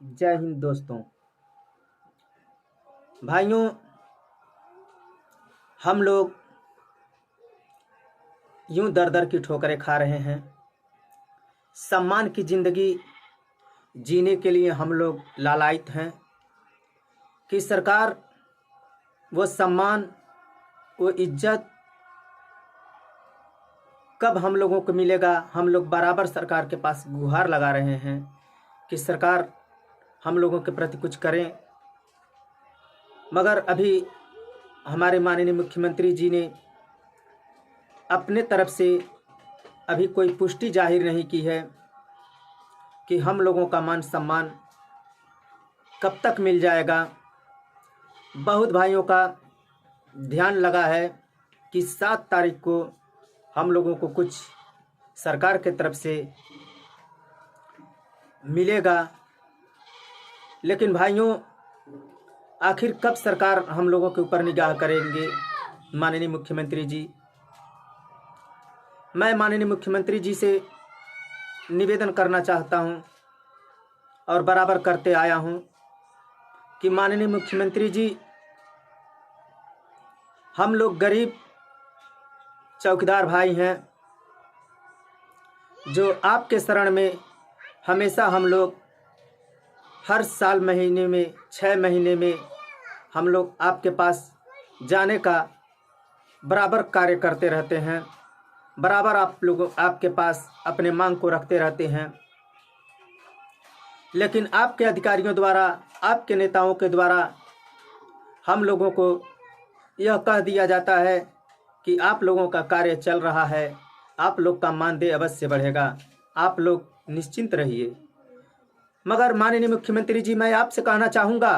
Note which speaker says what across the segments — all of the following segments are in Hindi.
Speaker 1: जय हिंद दोस्तों। भाइयों, हम लोग यूं दर दर की ठोकरें खा रहे हैं। सम्मान की ज़िंदगी जीने के लिए हम लोग लालायित हैं कि सरकार वो सम्मान, वो इज्जत कब हम लोगों को मिलेगा। हम लोग बराबर सरकार के पास गुहार लगा रहे हैं कि सरकार हम लोगों के प्रति कुछ करें, मगर अभी हमारे माननीय मुख्यमंत्री जी ने अपने तरफ से अभी कोई पुष्टि जाहिर नहीं की है कि हम लोगों का मान सम्मान कब तक मिल जाएगा। बहुत भाइयों का ध्यान लगा है कि 7 तारीख को हम लोगों को कुछ सरकार के तरफ से मिलेगा, लेकिन भाइयों आखिर कब सरकार हम लोगों के ऊपर निगाह करेंगे। माननीय मुख्यमंत्री जी, मैं माननीय मुख्यमंत्री जी से निवेदन करना चाहता हूं और बराबर करते आया हूं कि माननीय मुख्यमंत्री जी, हम लोग गरीब चौकीदार भाई हैं जो आपके शरण में हमेशा हम लोग हर साल महीने में 6 महीने में हम लोग आपके पास जाने का बराबर कार्य करते रहते हैं। बराबर आप लोगों आपके पास अपने मांग को रखते रहते हैं, लेकिन आपके अधिकारियों द्वारा, आपके नेताओं के द्वारा हम लोगों को यह कह दिया जाता है कि आप लोगों का कार्य चल रहा है, आप लोग का मानदेय अवश्य बढ़ेगा, आप लोग निश्चिंत रहिए। मगर माननीय मुख्यमंत्री जी, मैं आपसे कहना चाहूँगा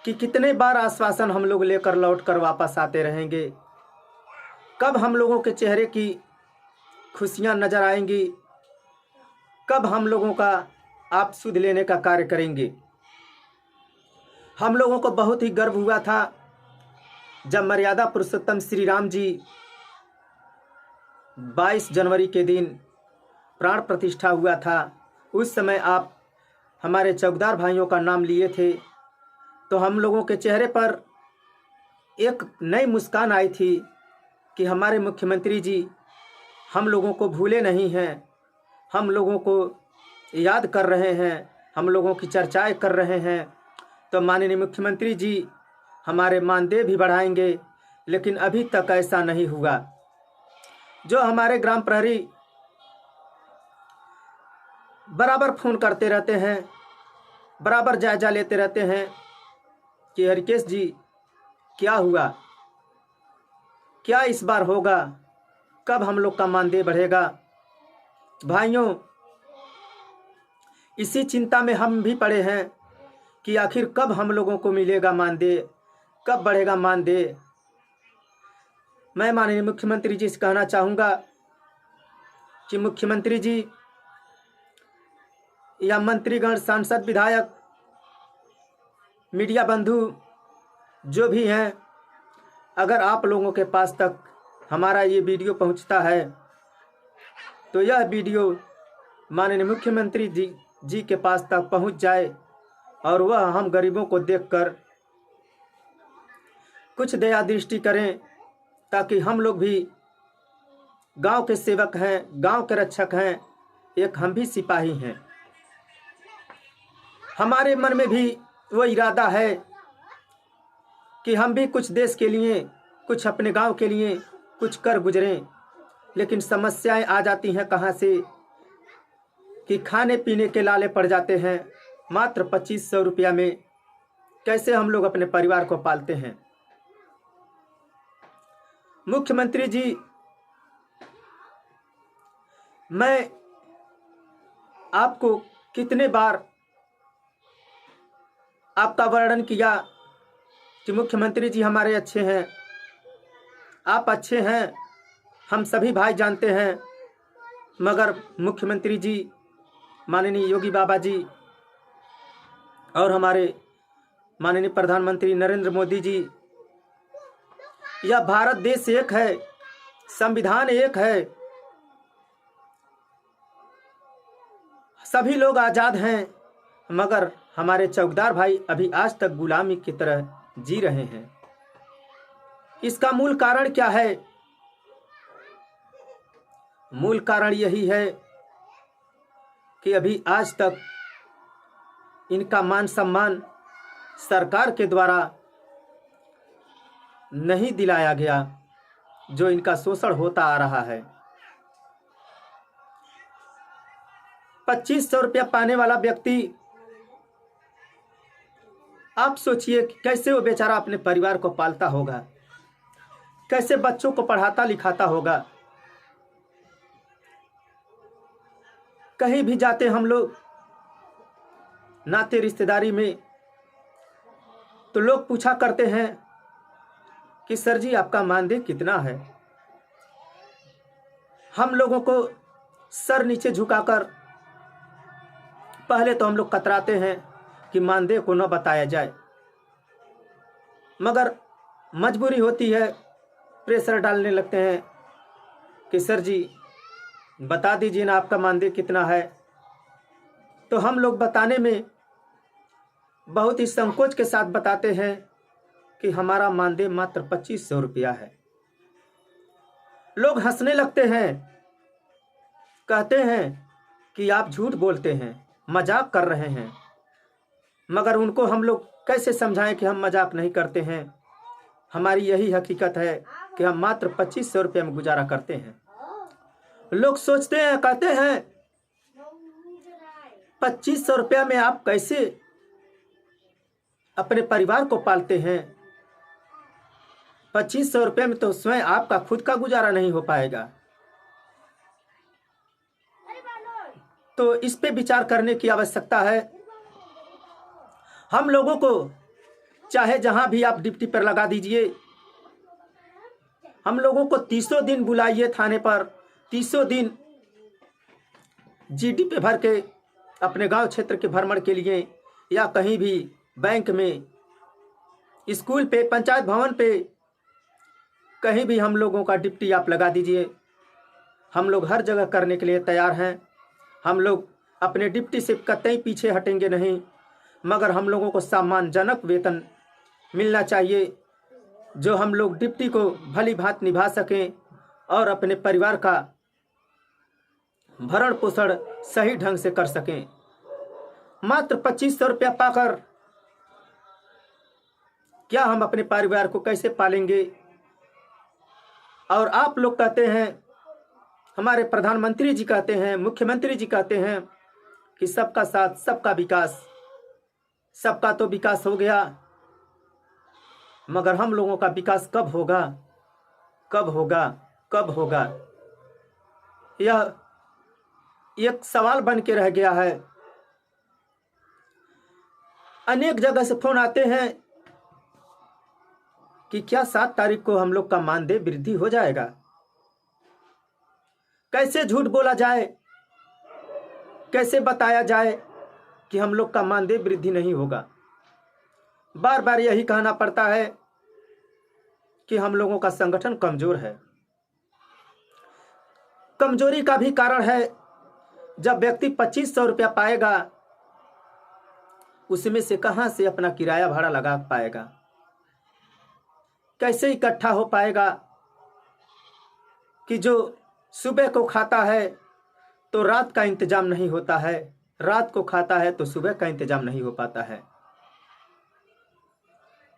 Speaker 1: कि कितने बार आश्वासन हम लोग लेकर लौट कर वापस आते रहेंगे। कब हम लोगों के चेहरे की खुशियाँ नज़र आएंगी, कब हम लोगों का आप सुध लेने का कार्य करेंगे। हम लोगों को बहुत ही गर्व हुआ था जब मर्यादा पुरुषोत्तम श्री राम जी 22 जनवरी के दिन प्राण प्रतिष्ठा हुआ था। उस समय आप हमारे चौकीदार भाइयों का नाम लिए थे, तो हम लोगों के चेहरे पर एक नई मुस्कान आई थी कि हमारे मुख्यमंत्री जी हम लोगों को भूले नहीं हैं, हम लोगों को याद कर रहे हैं, हम लोगों की चर्चाएं कर रहे हैं। तो माननीय मुख्यमंत्री जी हमारे मानदेय भी बढ़ाएंगे, लेकिन अभी तक ऐसा नहीं हुआ। जो हमारे ग्राम प्रहरी बराबर फ़ोन करते रहते हैं, बराबर जायजा लेते रहते हैं कि हरिकेश जी क्या हुआ, क्या इस बार होगा, कब हम लोग का मानदेय बढ़ेगा। भाइयों, इसी चिंता में हम भी पड़े हैं कि आखिर कब हम लोगों को मिलेगा मानदेय, कब बढ़ेगा मानदेय। मैं माननीय मुख्यमंत्री जी से कहना चाहूँगा कि मुख्यमंत्री जी या मंत्रीगण, सांसद, विधायक, मीडिया बंधु जो भी हैं, अगर आप लोगों के पास तक हमारा ये वीडियो पहुंचता है तो यह वीडियो माननीय मुख्यमंत्री जी के पास तक पहुंच जाए और वह हम गरीबों को देखकर कुछ दया दृष्टि करें, ताकि हम लोग भी गांव के सेवक हैं, गांव के रक्षक हैं, एक हम भी सिपाही हैं। हमारे मन में भी वो इरादा है कि हम भी कुछ देश के लिए, कुछ अपने गांव के लिए कुछ कर गुजरें, लेकिन समस्याएं आ जाती हैं कहां से कि खाने पीने के लाले पड़ जाते हैं। मात्र 2500 रुपया में कैसे हम लोग अपने परिवार को पालते हैं। मुख्यमंत्री जी, मैं आपको कितने बार आपका वर्णन किया कि मुख्यमंत्री जी हमारे अच्छे हैं, आप अच्छे हैं, हम सभी भाई जानते हैं, मगर मुख्यमंत्री जी माननीय योगी बाबा जी और हमारे माननीय प्रधानमंत्री नरेंद्र मोदी जी, यह भारत देश एक है, संविधान एक है, सभी लोग आज़ाद हैं, मगर हमारे चौकीदार भाई अभी आज तक गुलामी की तरह जी रहे हैं। इसका मूल कारण क्या है? मूल कारण यही है कि अभी आज तक इनका मान सम्मान सरकार के द्वारा नहीं दिलाया गया, जो इनका शोषण होता आ रहा है। 2500 रुपया पाने वाला व्यक्ति, आप सोचिए कि कैसे वो बेचारा अपने परिवार को पालता होगा, कैसे बच्चों को पढ़ाता लिखाता होगा। कहीं भी जाते हम लोग नाते रिश्तेदारी में, तो लोग पूछा करते हैं कि सर जी आपका मानदेय कितना है। हम लोगों को सर नीचे झुकाकर पहले तो हम लोग कतराते हैं कि मानदेय को न बताया जाए, मगर मजबूरी होती है, प्रेशर डालने लगते हैं कि सर जी बता दीजिए ना आपका मानदेय कितना है। तो हम लोग बताने में बहुत ही संकोच के साथ बताते हैं कि हमारा मानदेय मात्र 2500 रुपया है। लोग हंसने लगते हैं, कहते हैं कि आप झूठ बोलते हैं, मजाक कर रहे हैं। मगर उनको हम लोग कैसे समझाएं कि हम मजाक नहीं करते हैं। हमारी यही हकीकत है कि हम मात्र 2500 रुपये में गुजारा करते हैं। लोग सोचते हैं, कहते हैं 2500 रुपया में आप कैसे अपने परिवार को पालते हैं? 2500 रुपये में तो स्वयं आपका खुद का गुजारा नहीं हो पाएगा। तो इस पे विचार करने की आवश्यकता है। हम लोगों को चाहे जहां भी आप डिप्टी पर लगा दीजिए, हम लोगों को 30 दिन बुलाइए थाने पर, 30 दिन जीडी पे भर के अपने गांव क्षेत्र के भ्रमण के लिए, या कहीं भी बैंक में, स्कूल पे, पंचायत भवन पे, कहीं भी हम लोगों का डिप्टी आप लगा दीजिए। हम लोग हर जगह करने के लिए तैयार हैं। हम लोग अपने डिप्टी से कतई पीछे हटेंगे नहीं, मगर हम लोगों को सम्मानजनक वेतन मिलना चाहिए, जो हम लोग डिप्टी को भली भांति निभा सकें और अपने परिवार का भरण पोषण सही ढंग से कर सकें। मात्र 2500 रुपया पाकर क्या हम अपने परिवार को कैसे पालेंगे? और आप लोग कहते हैं, हमारे प्रधानमंत्री जी कहते हैं, मुख्यमंत्री जी कहते हैं कि सबका साथ सबका विकास। सबका तो विकास हो गया, मगर हम लोगों का विकास कब होगा? कब होगा? कब होगा? यह एक सवाल बन के रह गया है। अनेक जगह से फोन आते हैं कि क्या 7 तारीख को हम लोग का मानदेय वृद्धि हो जाएगा। कैसे झूठ बोला जाए, कैसे बताया जाए कि हम लोग का मानदेय वृद्धि नहीं होगा। बार बार यही कहना पड़ता है कि हम लोगों का संगठन कमजोर है। कमजोरी का भी कारण है, जब व्यक्ति 2500 रुपया पाएगा, उसमें से कहां से अपना किराया भाड़ा लगा पाएगा? कैसे इकट्ठा हो पाएगा कि जो सुबह को खाता है तो रात का इंतजाम नहीं होता है, रात को खाता है तो सुबह का इंतजाम नहीं हो पाता है।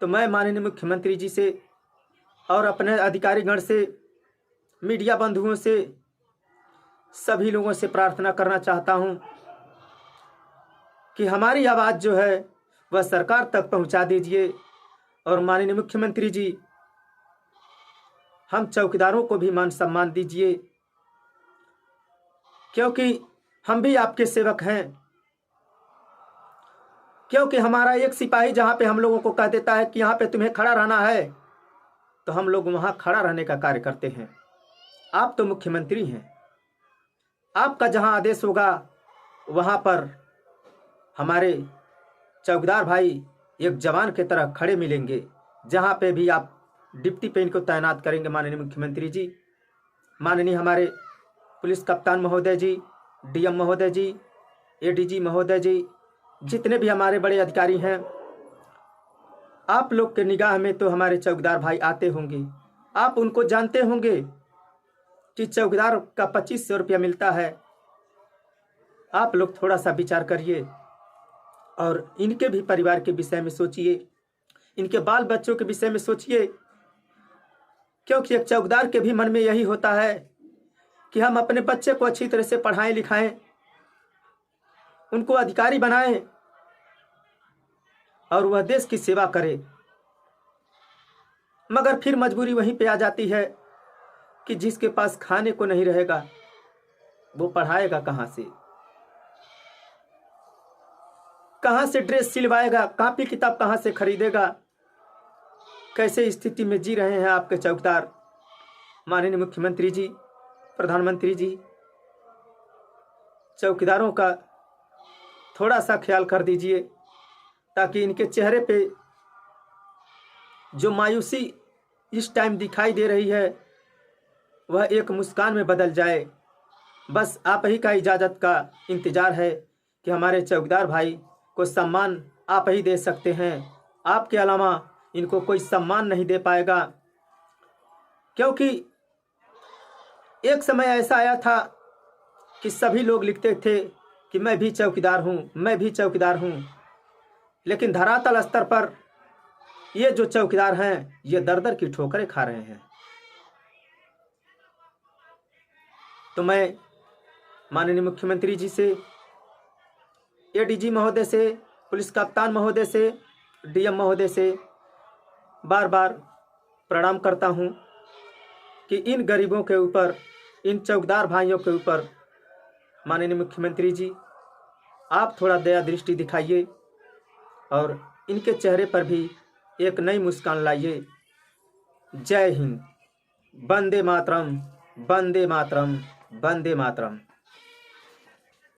Speaker 1: तो मैं माननीय मुख्यमंत्री जी से और अपने अधिकारीगण से, मीडिया बंधुओं से, सभी लोगों से प्रार्थना करना चाहता हूं कि हमारी आवाज़ जो है वह सरकार तक पहुंचा दीजिए। और माननीय मुख्यमंत्री जी, हम चौकीदारों को भी मान सम्मान दीजिए, क्योंकि हम भी आपके सेवक हैं। क्योंकि हमारा एक सिपाही जहाँ पे हम लोगों को कह देता है कि यहाँ पे तुम्हें खड़ा रहना है, तो हम लोग वहाँ खड़ा रहने का कार्य करते हैं। आप तो मुख्यमंत्री हैं, आपका जहाँ आदेश होगा वहाँ पर हमारे चौकीदार भाई एक जवान की तरह खड़े मिलेंगे। जहाँ पे भी आप डिप्टी पे इनको तैनात करेंगे माननीय मुख्यमंत्री जी, माननीय हमारे पुलिस कप्तान महोदय जी, डीएम महोदय जी, एडीजी महोदय जी, जितने भी हमारे बड़े अधिकारी हैं, आप लोग के निगाह में तो हमारे चौकीदार भाई आते होंगे, आप उनको जानते होंगे कि चौकीदार का 2500 रुपया मिलता है। आप लोग थोड़ा सा विचार करिए और इनके भी परिवार के विषय में सोचिए, इनके बाल बच्चों के विषय में सोचिए, क्योंकि एक चौकीदार के भी मन में यही होता है कि हम अपने बच्चे को अच्छी तरह से पढ़ाएं लिखाएं, उनको अधिकारी बनाएं और वह देश की सेवा करे। मगर फिर मजबूरी वहीं पे आ जाती है कि जिसके पास खाने को नहीं रहेगा वो पढ़ाएगा कहाँ से, कहाँ से ड्रेस सिलवाएगा, कॉपी किताब कहाँ से खरीदेगा। कैसे स्थिति में जी रहे हैं आपके चौकीदार। माननीय मुख्यमंत्री जी, प्रधानमंत्री जी, चौकीदारों का थोड़ा सा ख्याल कर दीजिए ताकि इनके चेहरे पे जो मायूसी इस टाइम दिखाई दे रही है वह एक मुस्कान में बदल जाए। बस आप ही का इजाज़त का इंतज़ार है कि हमारे चौकीदार भाई को सम्मान आप ही दे सकते हैं, आपके अलावा इनको कोई सम्मान नहीं दे पाएगा। क्योंकि एक समय ऐसा आया था कि सभी लोग लिखते थे कि मैं भी चौकीदार हूँ, मैं भी चौकीदार हूँ, लेकिन धरातल स्तर पर ये जो चौकीदार हैं ये दर दर की ठोकरें खा रहे हैं। तो मैं माननीय मुख्यमंत्री जी से, एडीजी महोदय से, पुलिस कप्तान महोदय से, डीएम महोदय से बार बार प्रणाम करता हूँ कि इन गरीबों के ऊपर, इन चौकीदार भाइयों के ऊपर माननीय मुख्यमंत्री जी आप थोड़ा दया दृष्टि दिखाइए और इनके चेहरे पर भी एक नई मुस्कान लाइए। जय हिंद। वंदे मातरम, वंदे मातरम, वंदे मातरम।